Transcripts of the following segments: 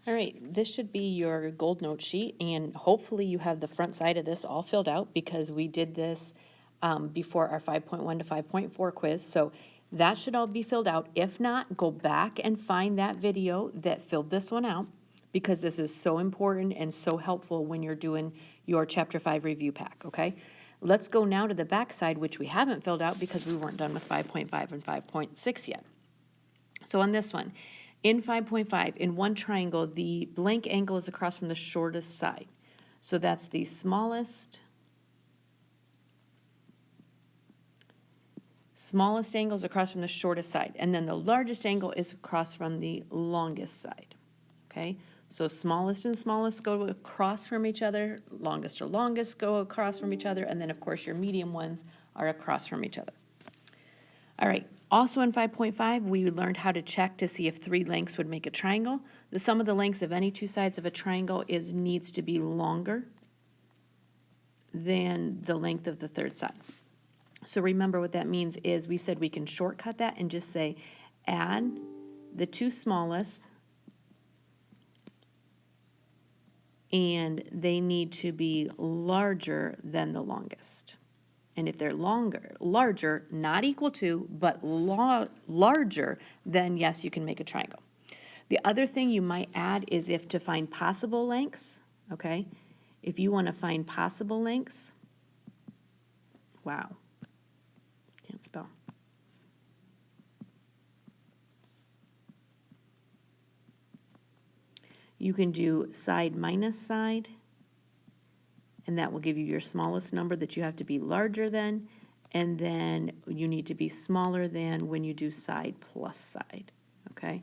All right, this should be your gold note sheet, and hopefully you have the front side of this all filled out because we did this before our 5.1 to 5.4 quiz. So that should all be filled out. If not, go back and find that video that filled this one out because this is so important and so helpful when you're doing your Chapter 5 review pack, okay? Let's go now to the back side, which we haven't filled out because we weren't done with 5.5 and 5.6 yet. So on this one, in 5.5, in one triangle, the blank angle is across from the shortest side. So that's the smallest angle is across from the shortest side. And then the largest angle is across from the longest side. Okay? So smallest and smallest go across from each other, longest to longest go across from each other, and then of course your medium ones are across from each other. All right, also in 5.5, we learned how to check to see if 3 lengths would make a triangle. The sum of the lengths of any 2 sides of a triangle needs to be longer than the length of the third side. So remember what that means is we said we can shortcut that and just say add the 2 smallest and they need to be larger than the longest. And if they're larger, not equal to, but larger, then yes, you can make a triangle. The other thing you might add is if to find possible lengths, okay? If you want to find possible lengths, wow, can't spell. You can do side minus side, and that will give you your smallest number that you have to be larger than, and then you need to be smaller than when you do side plus side, okay?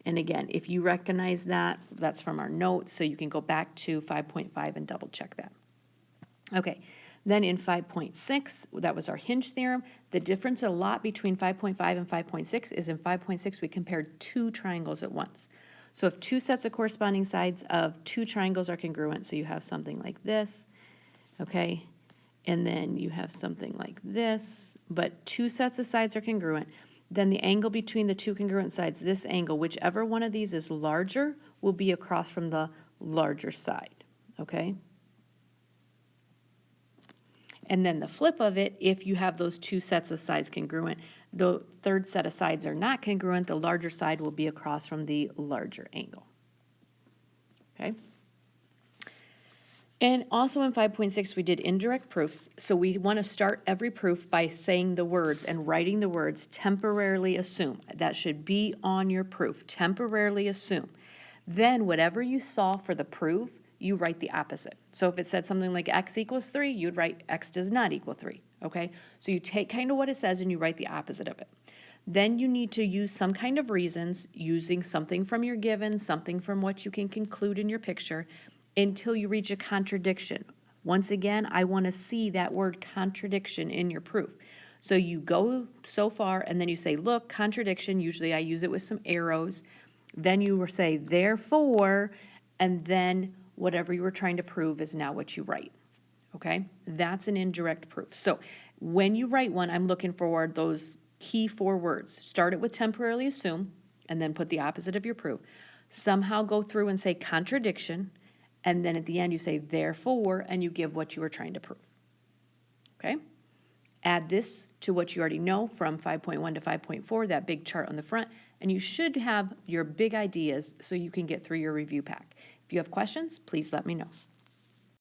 And again, if you recognize that, that's from our notes, so you can go back to 5.5 and double check that. Okay, then in 5.6, that was our Hinge theorem. The difference a lot between 5.5 and 5.6 is in 5.6 we compared 2 triangles at once. So if 2 sets of corresponding sides of 2 triangles are congruent, so you have something like this, okay, and then you have something like this, but 2 sets of sides are congruent, then the angle between the 2 congruent sides, this angle, whichever one of these is larger, will be across from the larger side, okay? And then the flip of it, if you have those 2 sets of sides congruent, the third set of sides are not congruent, the larger side will be across from the larger angle. Okay? And also in 5.6, we did indirect proofs. So we want to start every proof by saying the words and writing the words temporarily assume. That should be on your proof, temporarily assume. Then whatever you saw for the proof, you write the opposite. So if it said something like x equals 3, you'd write x does not equal 3, okay? So you take kind of what it says and you write the opposite of it. Then you need to use some kind of reasons, using something from your given, something from what you can conclude in your picture, until you reach a contradiction. Once again, I want to see that word contradiction in your proof. So you go so far and then you say, look, contradiction, usually I use it with some arrows. Then you will say, therefore, and then whatever you were trying to prove is now what you write, okay? That's an indirect proof. So when you write one, I'm looking for those key 4 words. Start it with temporarily assume, and then put the opposite of your proof. Somehow go through and say contradiction, and then at the end you say therefore, and you give what you were trying to prove, okay? Add this to what you already know from 5.1 to 5.4, that big chart on the front, and you should have your big ideas so you can get through your review pack. If you have questions, please let me know.